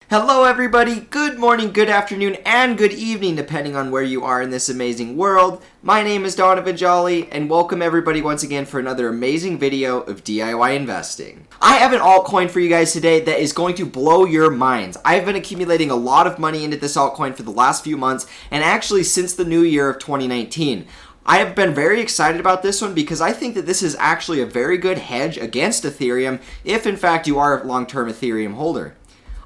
Hello everybody, good morning, good afternoon, and good evening depending on where you are in this amazing world. My name is Donovan Jolly, and welcome everybody once again for another amazing video of DIY investing. I have an altcoin for you guys today that is going to blow your minds. I've been accumulating a lot of money into this altcoin for the last few months, and actually since the new year of 2019. I have been very excited about this one because I think that this is actually a very good hedge against Ethereum if in fact you are a long-term Ethereum holder.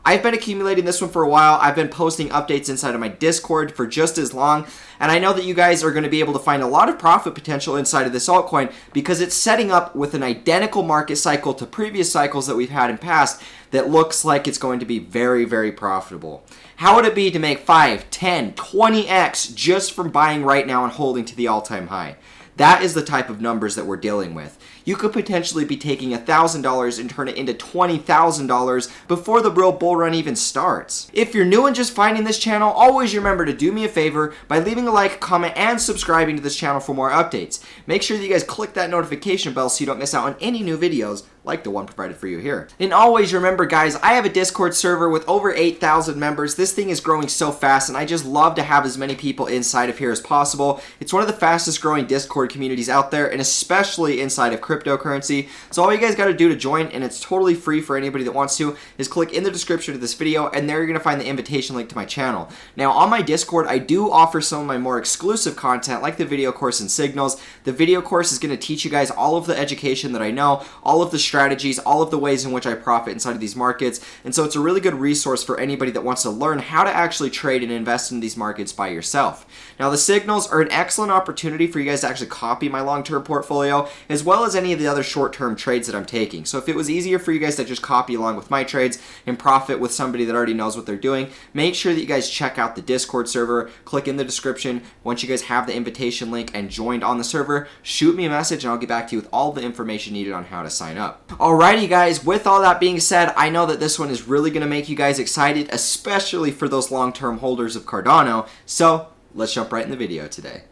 I've been accumulating this one for a while. I've been posting updates inside of my Discord for just as long, and I know that you guys are going to be able to find a lot of profit potential inside of this altcoin because it's setting up with an identical market cycle to previous cycles that we've had in past that looks like it's going to be very, very profitable. How would it be to make 5, 10, 20x just from buying right now and holding to the all-time high? That is the type of numbers that we're dealing with. You could potentially be taking $1,000 and turn it into $20,000 before the real bull run even starts. If you're new and just finding this channel, always remember to do me a favor by leaving a like, comment, and subscribing to this channel for more updates. Make sure that you guys click that notification bell so you don't miss out on any new videos like the one provided for you here. And always remember guys, I have a Discord server with over 8,000 members. This thing is growing so fast and I just love to have as many people inside of here as possible. It's one of the fastest growing Discord communities out there, and especially inside of cryptocurrency. So all you guys got to do to join, and it's totally free for anybody that wants to, is click in the description of this video and there you're going to find the invitation link to my channel. Now on my Discord I do offer some of my more exclusive content like the video course and signals. The video course is going to teach you guys all of the education that I know, all of the strategies, all of the ways in which I profit inside of these markets, and so it's a really good resource for anybody that wants to learn how to actually trade and invest in these markets by yourself. Now the signals are an excellent opportunity for you guys to actually copy my long-term portfolio as well as any of the other short-term trades that I'm taking. So if it was easier for you guys to just copy along with my trades and profit with somebody that already knows what they're doing, make sure that you guys check out the Discord server, click in the description. Once you guys have the invitation link and joined on the server, shoot me a message and I'll get back to you with all the information needed on how to sign up. Alrighty guys, with all that being said, I know that this one is really going to make you guys excited, especially for those long-term holders of Cardano, so let's jump right in the video today.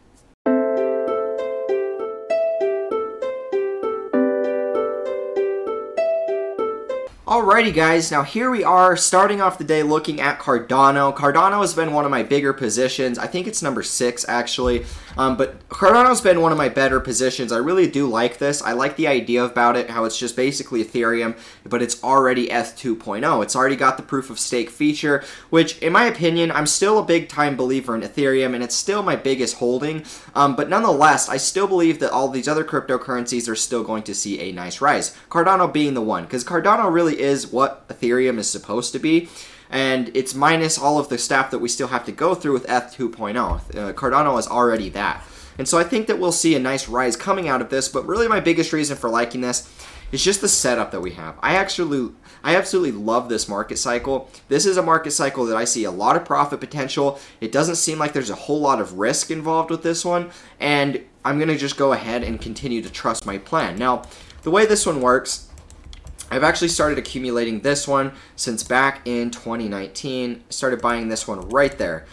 Alrighty guys, now here we are starting off the day looking at Cardano. Cardano has been one of my bigger positions. I think it's number 6 actually, but Cardano's been one of my better positions. I really do like this. I like the idea about it, how it's just basically Ethereum, but it's already ETH 2.0. It's already got the proof of stake feature, which in my opinion, I'm still a big time believer in Ethereum and it's still my biggest holding, but nonetheless, I still believe that all these other cryptocurrencies are still going to see a nice rise. Cardano being the one, because Cardano really is what Ethereum is supposed to be, and it's minus all of the stuff that we still have to go through with ETH 2.0. Cardano is already that. And so I think that we'll see a nice rise coming out of this, but really my biggest reason for liking this is just the setup that we have. I absolutely love this market cycle. This is a market cycle that I see a lot of profit potential. It doesn't seem like there's a whole lot of risk involved with this one, and I'm going to just go ahead and continue to trust my plan. Now, the way this one works, I've actually started accumulating this one since back in 2019. I started buying this one right there.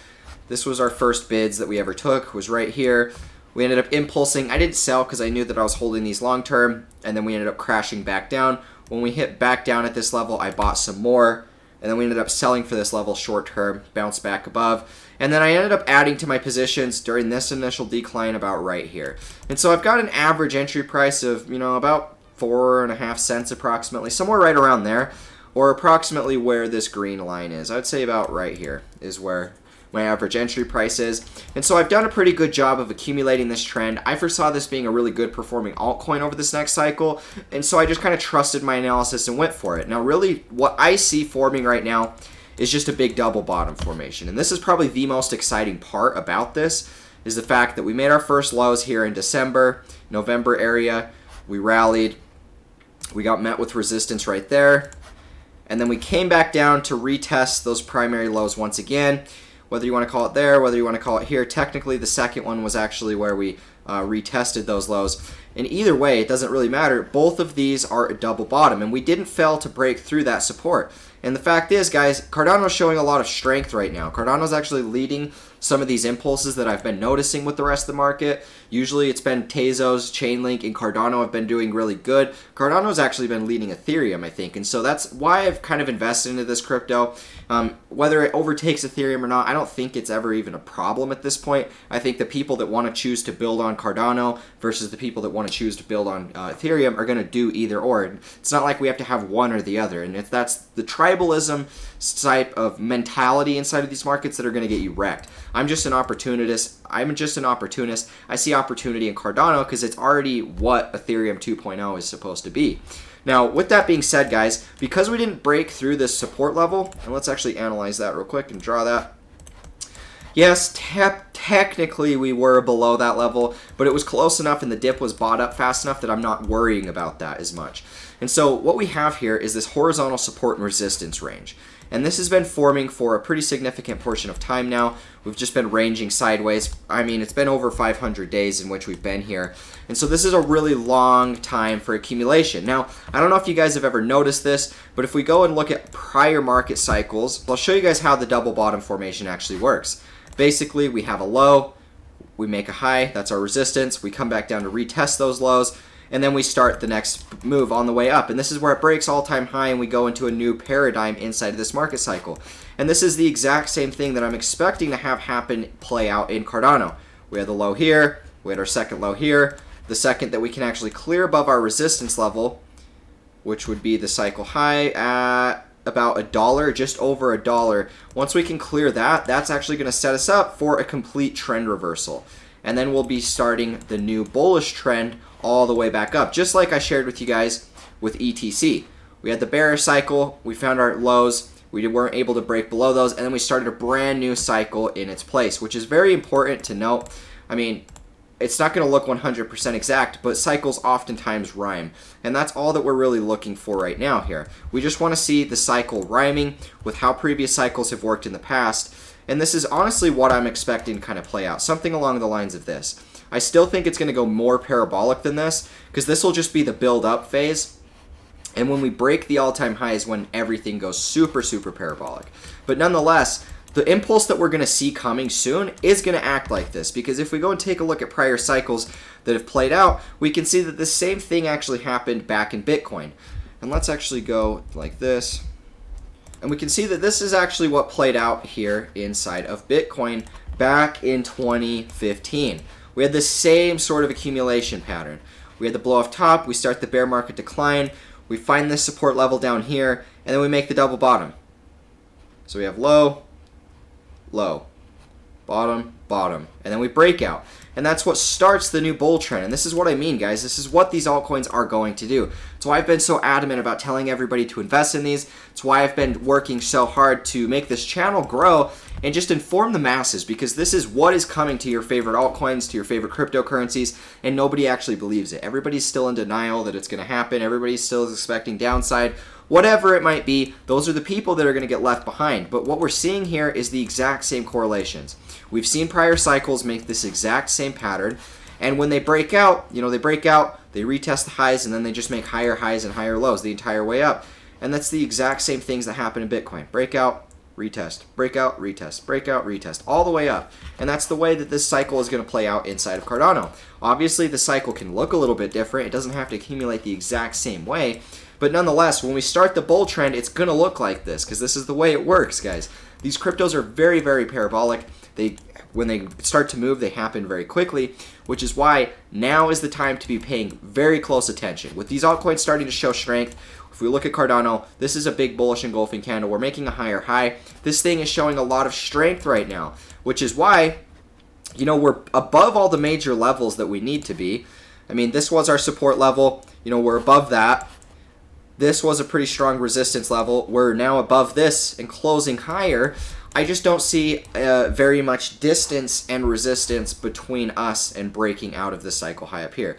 This was our first bids that we ever took, was right here. We ended up impulsing. I didn't sell because I knew that I was holding these long term, and then we ended up crashing back down. When we hit back down at this level, I bought some more, and then we ended up selling for this level short term, bounced back above. And then I ended up adding to my positions during this initial decline about right here. And so I've got an average entry price of, about 4.5 cents approximately, somewhere right around there, or approximately where this green line is. I'd say about right here is where my average entry price is. And so I've done a pretty good job of accumulating this trend. I foresaw this being a really good performing altcoin over this next cycle, and so I just kind of trusted my analysis and went for it. Now really what I see forming right now is just a big double bottom formation, and this is probably the most exciting part about this, is the fact that we made our first lows here in December, November area. We rallied. We got met with resistance right there, and then we came back down to retest those primary lows once again. Whether you want to call it there, whether you want to call it here, technically the second one was actually where we retested those lows. And either way, it doesn't really matter. Both of these are a double bottom, and we didn't fail to break through that support. And the fact is, guys, Cardano's showing a lot of strength right now. Cardano's actually leading some of these impulses that I've been noticing with the rest of the market. Usually it's been Tezos, Chainlink, and Cardano have been doing really good. Cardano's actually been leading Ethereum, I think, and so that's why I've kind of invested into this crypto. Whether it overtakes Ethereum or not, I don't think it's ever even a problem at this point. I think the people that want to choose to build on Cardano versus the people that want to choose to build on Ethereum are going to do either or. It's not like we have to have one or the other, and if that's the tribalism type of mentality inside of these markets that are going to get you wrecked. I'm just an opportunist. I see opportunity in Cardano because it's already what Ethereum 2.0 is supposed to be. Now, with that being said, guys, because we didn't break through this support level, and let's actually analyze that real quick and draw that. Yes, technically we were below that level, but it was close enough and the dip was bought up fast enough that I'm not worrying about that as much. And so what we have here is this horizontal support and resistance range. And this has been forming for a pretty significant portion of time now. We've just been ranging sideways. I mean, it's been over 500 days in which we've been here. And so this is a really long time for accumulation. Now, I don't know if you guys have ever noticed this, but if we go and look at prior market cycles, I'll show you guys how the double bottom formation actually works. Basically, we have a low, we make a high, that's our resistance. We come back down to retest those lows, and then we start the next move on the way up. And this is where it breaks all-time high and we go into a new paradigm inside of this market cycle. And this is the exact same thing that I'm expecting to have happen, play out in Cardano. We had the low here, we had our second low here. The second that we can actually clear above our resistance level, which would be the cycle high at about $1, just over $1. Once we can clear that, that's actually going to set us up for a complete trend reversal. And then we'll be starting the new bullish trend all the way back up, just like I shared with you guys with ETC. We had the bearish cycle, we found our lows, we weren't able to break below those, and then we started a brand new cycle in its place, which is very important to note. I mean, it's not going to look 100% exact, but cycles oftentimes rhyme. And that's all that we're really looking for right now here. We just want to see the cycle rhyming with how previous cycles have worked in the past. And this is honestly what I'm expecting to kind of play out. Something along the lines of this. I still think it's going to go more parabolic than this, because this will just be the build-up phase. And when we break the all-time high is when everything goes super, super parabolic. But nonetheless, the impulse that we're going to see coming soon is going to act like this, because if we go and take a look at prior cycles that have played out, we can see that the same thing actually happened back in Bitcoin. And let's actually go like this. And we can see that this is actually what played out here inside of Bitcoin back in 2015. We had the same sort of accumulation pattern. We had the blow off top, we start the bear market decline, we find this support level down here, and then we make the double bottom. So we have low, low, bottom, bottom, and then we break out. And that's what starts the new bull trend. And this is what I mean, guys. This is what these altcoins are going to do. It's why I've been so adamant about telling everybody to invest in these. It's why I've been working so hard to make this channel grow and just inform the masses, because this is what is coming to your favorite altcoins, to your favorite cryptocurrencies, and nobody actually believes it. Everybody's still in denial that it's going to happen. Everybody still is expecting downside. Whatever it might be, those are the people that are going to get left behind. But what we're seeing here is the exact same correlations. We've seen prior cycles make this exact same pattern, and when they break out, they retest the highs, and then they just make higher highs and higher lows the entire way up. And that's the exact same things that happen in Bitcoin. Breakout, retest, breakout, retest, breakout, retest, all the way up. And that's the way that this cycle is going to play out inside of Cardano. Obviously, the cycle can look a little bit different. It doesn't have to accumulate the exact same way. But nonetheless, when we start the bull trend, it's going to look like this, because this is the way it works, guys. These cryptos are very, very parabolic. When they start to move, they happen very quickly, which is why now is the time to be paying very close attention. With these altcoins starting to show strength, if we look at Cardano, this is a big bullish engulfing candle. We're making a higher high. This thing is showing a lot of strength right now, which is why, we're above all the major levels that we need to be. I mean, this was our support level. We're above that. This was a pretty strong resistance level. We're now above this and closing higher. I just don't see very much distance and resistance between us and breaking out of this cycle high up here.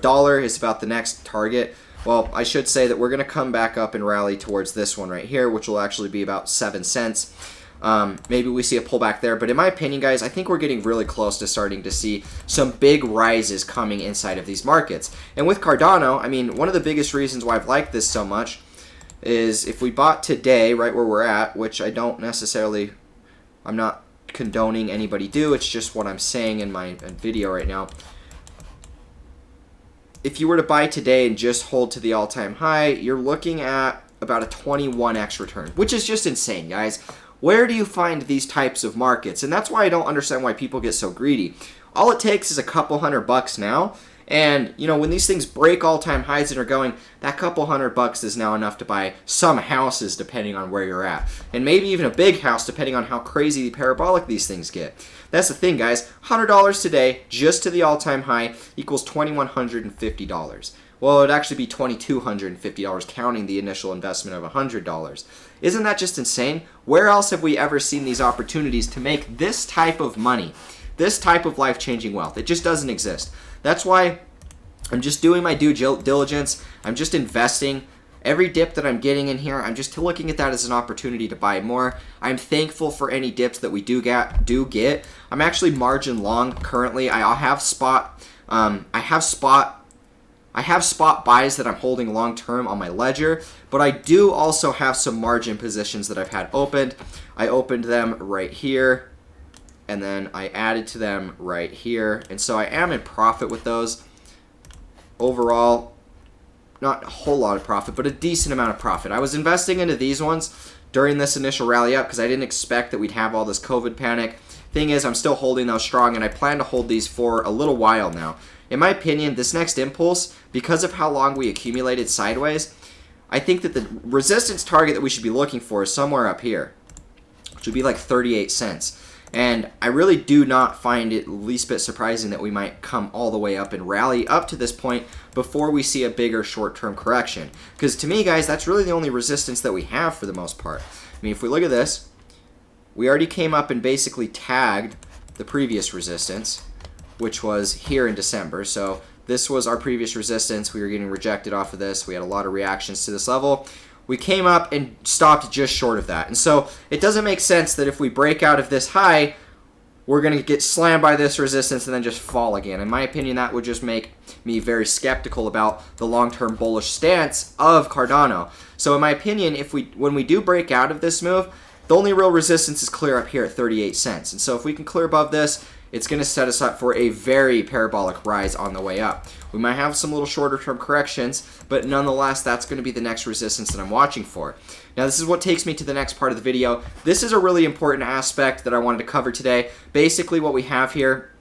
Dollar is about the next target. Well, I should say that we're going to come back up and rally towards this one right here, which will actually be about 7 cents. Maybe we see a pullback there, but in my opinion, guys, I think we're getting really close to starting to see some big rises coming inside of these markets. And with Cardano, I mean, one of the biggest reasons why I've liked this so much is if we bought today, right where we're at, which I don't necessarily, I'm not condoning anybody do. It's just what I'm saying in my video right now. If you were to buy today and just hold to the all-time high, you're looking at about a 21x return, which is just insane, guys. Where do you find these types of markets? And that's why I don't understand why people get so greedy. All it takes is a couple $100 now. And, you know, when these things break all-time highs and are going, that couple $100 is now enough to buy some houses depending on where you're at. And maybe even a big house depending on how crazy parabolic these things get. That's the thing, guys. $100 today, just to the all-time high, equals $2,150. Well, it would actually be $2,250 counting the initial investment of $100. Isn't that just insane? Where else have we ever seen these opportunities to make this type of money, this type of life-changing wealth? It just doesn't exist. That's why I'm just doing my due diligence. I'm just investing. Every dip that I'm getting in here, I'm just looking at that as an opportunity to buy more. I'm thankful for any dips that we do get. I'm actually margin long currently. I have spot buys that I'm holding long term on my ledger, but I do also have some margin positions that I've had opened. I opened them right here, and then I added to them right here, and so I am in profit with those. Overall, not a whole lot of profit, but a decent amount of profit. I was investing into these ones during this initial rally up because I didn't expect that we'd have all this COVID panic. Thing is, I'm still holding those strong, and I plan to hold these for a little while now. In my opinion, this next impulse, because of how long we accumulated sideways, I think that the resistance target that we should be looking for is somewhere up here, which would be like 38 cents. And I really do not find it the least bit surprising that we might come all the way up and rally up to this point before we see a bigger short-term correction. Because to me, guys, that's really the only resistance that we have for the most part. I mean, if we look at this, we already came up and basically tagged the previous resistance, which was here in December. So this was our previous resistance. We were getting rejected off of this. We had a lot of reactions to this level. We came up and stopped just short of that. And so it doesn't make sense that if we break out of this high, we're going to get slammed by this resistance and then just fall again. In my opinion, that would just make me very skeptical about the long-term bullish stance of Cardano. So in my opinion, when we do break out of this move, the only real resistance is clear up here at 38 cents. And so if we can clear above this, it's going to set us up for a very parabolic rise on the way up. We might have some little shorter term corrections, but nonetheless, that's going to be the next resistance that I'm watching for. Now, this is what takes me to the next part of the video. This is a really important aspect that I wanted to cover today. Basically, what we have here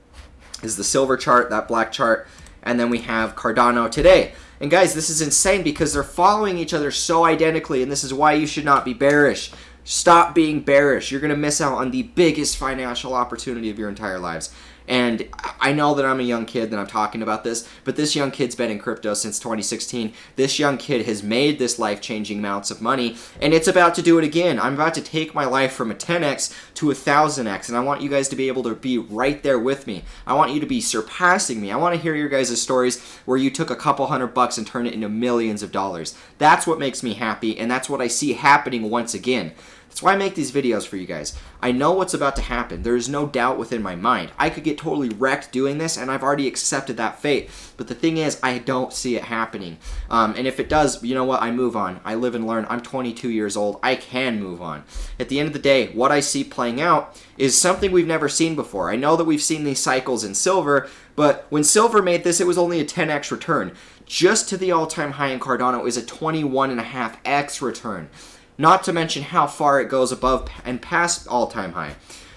is the silver chart, that black chart, and then we have Cardano today. And guys, this is insane because they're following each other so identically, and this is why you should not be bearish. Stop being bearish. You're going to miss out on the biggest financial opportunity of your entire lives. And I know that I'm a young kid that I'm talking about this, but this young kid's been in crypto since 2016. This young kid has made this life-changing amounts of money, and it's about to do it again. I'm about to take my life from a 10x to a 1000x, and I want you guys to be able to be right there with me. I want you to be surpassing me. I want to hear your guys' stories where you took a couple $100 and turned it into millions of dollars. That's what makes me happy, and that's what I see happening once again. That's why I make these videos for you guys. I know what's about to happen. There is no doubt within my mind. I could get totally wrecked doing this, and I've already accepted that fate. But the thing is, I don't see it happening. And if it does, you know what? I move on. I live and learn. I'm 22 years old. I can move on. At the end of the day, what I see playing out is something we've never seen before. I know that we've seen these cycles in silver, but when silver made this, it was only a 10x return. Just to the all-time high in Cardano is a 21.5x return. Not to mention how far it goes above and past all-time high.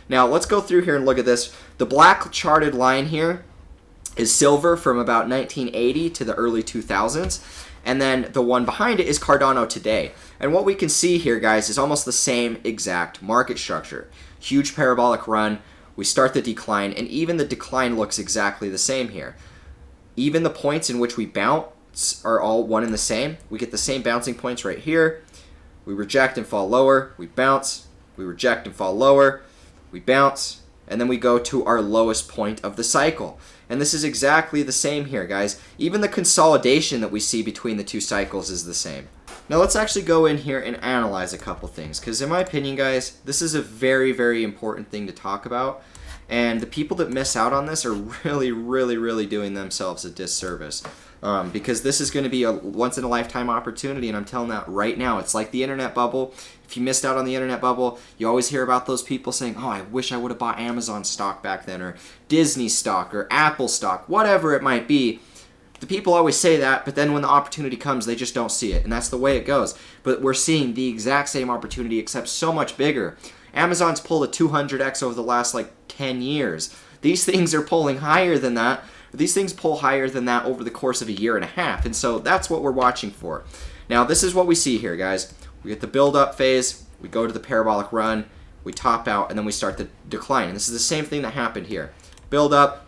Now, let's go through here and look at this. The black charted line here is silver from about 1980 to the early 2000s. And then the one behind it is Cardano today. And what we can see here, guys, is almost the same exact market structure. Huge parabolic run. We start the decline, and even the decline looks exactly the same here. Even the points in which we bounce are all one and the same. We get the same bouncing points right here. We reject and fall lower, we bounce, we reject and fall lower, we bounce, and then we go to our lowest point of the cycle. And this is exactly the same here, guys. Even the consolidation that we see between the two cycles is the same. Now let's actually go in here and analyze a couple things, because in my opinion, guys, this is a very, very important thing to talk about. And the people that miss out on this are really, really, really doing themselves a disservice. because this is going to be a once-in-a-lifetime opportunity, and I'm telling that right now. It's like the internet bubble. If you missed out on the internet bubble, you always hear about those people saying, oh, I wish I would have bought Amazon stock back then, or Disney stock, or Apple stock, whatever it might be. The people always say that, but then when the opportunity comes, they just don't see it, and that's the way it goes. But we're seeing the exact same opportunity, except so much bigger. Amazon's pulled a 200x over the last, 10 years. These things are pulling higher than that. These things pull higher than that over the course of a year and a half, and so that's what we're watching for. Now, this is what we see here, guys. We get the build-up phase, we go to the parabolic run, we top out, and then we start the decline. And this is the same thing that happened here. Build up,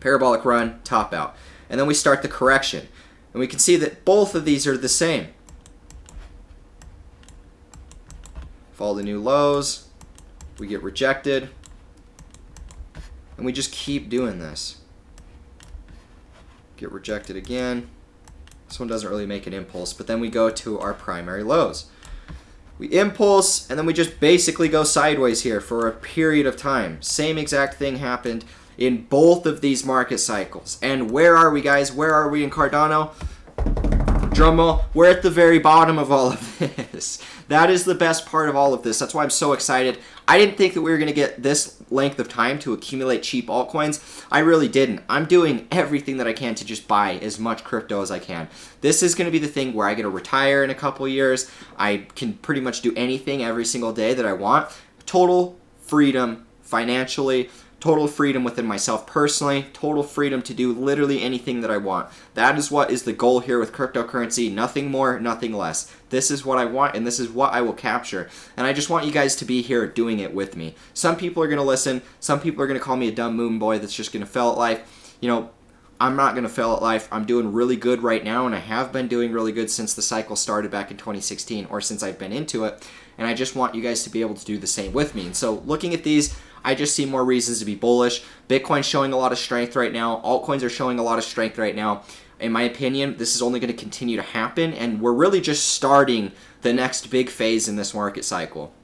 parabolic run, top out. And then we start the correction. And we can see that both of these are the same. Follow the new lows, we get rejected, and we just keep doing this. Get rejected again. This one doesn't really make an impulse, but then we go to our primary lows. We impulse, and then we just basically go sideways here for a period of time. Same exact thing happened in both of these market cycles. And where are we, guys? Where are we in Cardano? Drum roll. We're at the very bottom of all of this. That is the best part of all of this. That's why I'm so excited. I didn't think that we were going to get this length of time to accumulate cheap altcoins. I really didn't. I'm doing everything that I can to just buy as much crypto as I can. This is going to be the thing where I get to retire in a couple years. I can pretty much do anything every single day that I want. Total freedom financially. Total freedom within myself personally, total freedom to do literally anything that I want. That is what is the goal here with cryptocurrency. Nothing more, nothing less. This is what I want, and this is what I will capture. And I just want you guys to be here doing it with me. Some people are going to listen. Some people are going to call me a dumb moon boy that's just going to fail at life. You know, I'm not going to fail at life. I'm doing really good right now, and I have been doing really good since the cycle started back in 2016, or since I've been into it. And I just want you guys to be able to do the same with me. And so looking at these, I just see more reasons to be bullish. Bitcoin's showing a lot of strength right now. Altcoins are showing a lot of strength right now. In my opinion, this is only going to continue to happen, and we're really just starting the next big phase in this market cycle.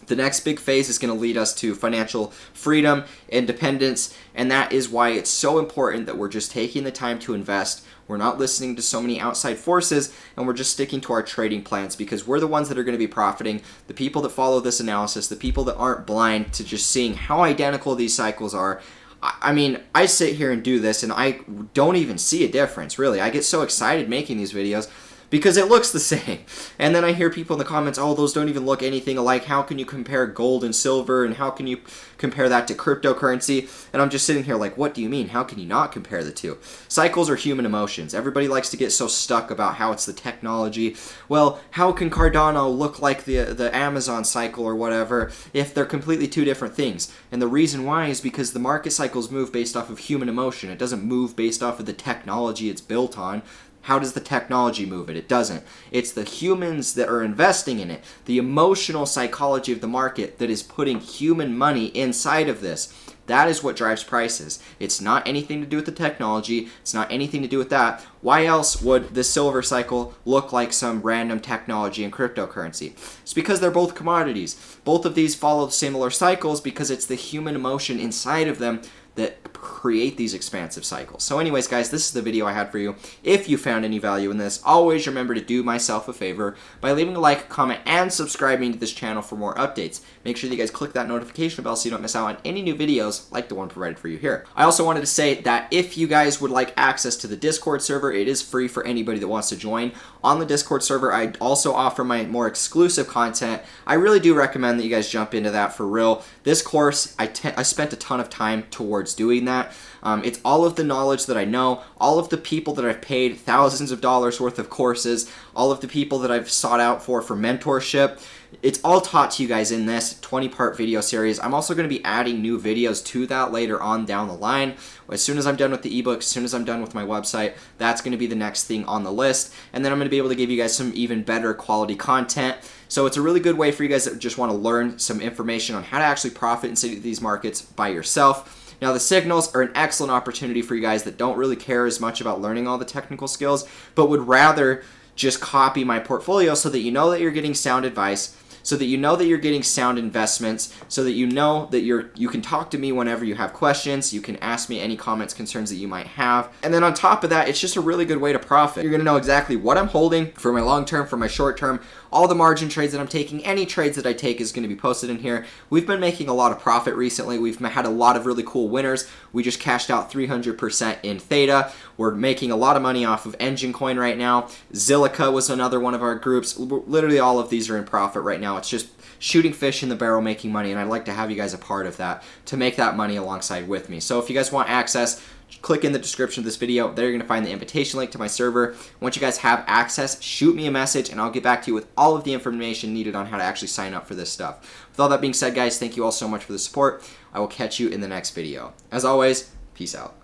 The next big phase is going to lead us to financial freedom, independence, and that is why it's so important that we're just taking the time to invest. We're not listening to so many outside forces, and we're just sticking to our trading plans, because we're the ones that are going to be profiting. The people that follow this analysis, the people that aren't blind to just seeing how identical these cycles are. I mean, I sit here and do this, and I don't even see a difference, really. I get so excited making these videos because it looks the same. And then I hear people in the comments, oh, those don't even look anything alike. How can you compare gold and silver, and how can you compare that to cryptocurrency? And I'm just sitting here like, what do you mean? How can you not compare the two? Cycles are human emotions. Everybody likes to get so stuck about how it's the technology. Well, how can Cardano look like the Amazon cycle or whatever if they're completely two different things? And the reason why is because the market cycles move based off of human emotion. It doesn't move based off of the technology it's built on. How does the technology move it? It doesn't. It's the humans that are investing in it, the emotional psychology of the market that is putting human money inside of this. That is what drives prices. It's not anything to do with the technology. It's not anything to do with that. Why else would the silver cycle look like some random technology in cryptocurrency? It's because they're both commodities. Both of these follow similar cycles because it's the human emotion inside of them that create these expansive cycles. So anyways, guys, this is the video I had for you. If you found any value in this, always remember to do myself a favor by leaving a like, comment, and subscribing to this channel for more updates. Make sure that you guys click that notification bell so you don't miss out on any new videos like the one provided for you here. I also wanted to say that if you guys would like access to the Discord server, it is free for anybody that wants to join. On the Discord server, I also offer my more exclusive content. I really do recommend that you guys jump into that for real. This course, I spent a ton of time towards doing that. It's all of the knowledge that I know, all of the people that I've paid thousands of dollars worth of courses, all of the people that I've sought out for mentorship. It's all taught to you guys in this 20-part video series. I'm also going to be adding new videos to that later on down the line. As soon as I'm done with the ebook, as soon as I'm done with my website, that's going to be the next thing on the list. And then I'm going to be able to give you guys some even better quality content. So it's a really good way for you guys that just want to learn some information on how to actually profit in these markets by yourself. Now, the signals are an excellent opportunity for you guys that don't really care as much about learning all the technical skills, but would rather just copy my portfolio so that you know that you're getting sound advice, so that you know that you're getting sound investments, so that you know that you can talk to me whenever you have questions. You can ask me any comments, concerns that you might have. And then on top of that, it's just a really good way to profit. You're going to know exactly what I'm holding for my long term, for my short term, all the margin trades that I'm taking, any trades that I take is going to be posted in here. We've been making a lot of profit recently. We've had a lot of really cool winners. We just cashed out 300% in Theta. We're making a lot of money off of Engine Coin right now. Zilliqa was another one of our groups. Literally all of these are in profit right now. It's just shooting fish in the barrel, making money, and I'd like to have you guys a part of that to make that money alongside with me. So if you guys want access, click in the description of this video. There you're going to find the invitation link to my server. Once you guys have access, shoot me a message and I'll get back to you with all of the information needed on how to actually sign up for this stuff. With all that being said, guys, thank you all so much for the support. I will catch you in the next video. As always, peace out.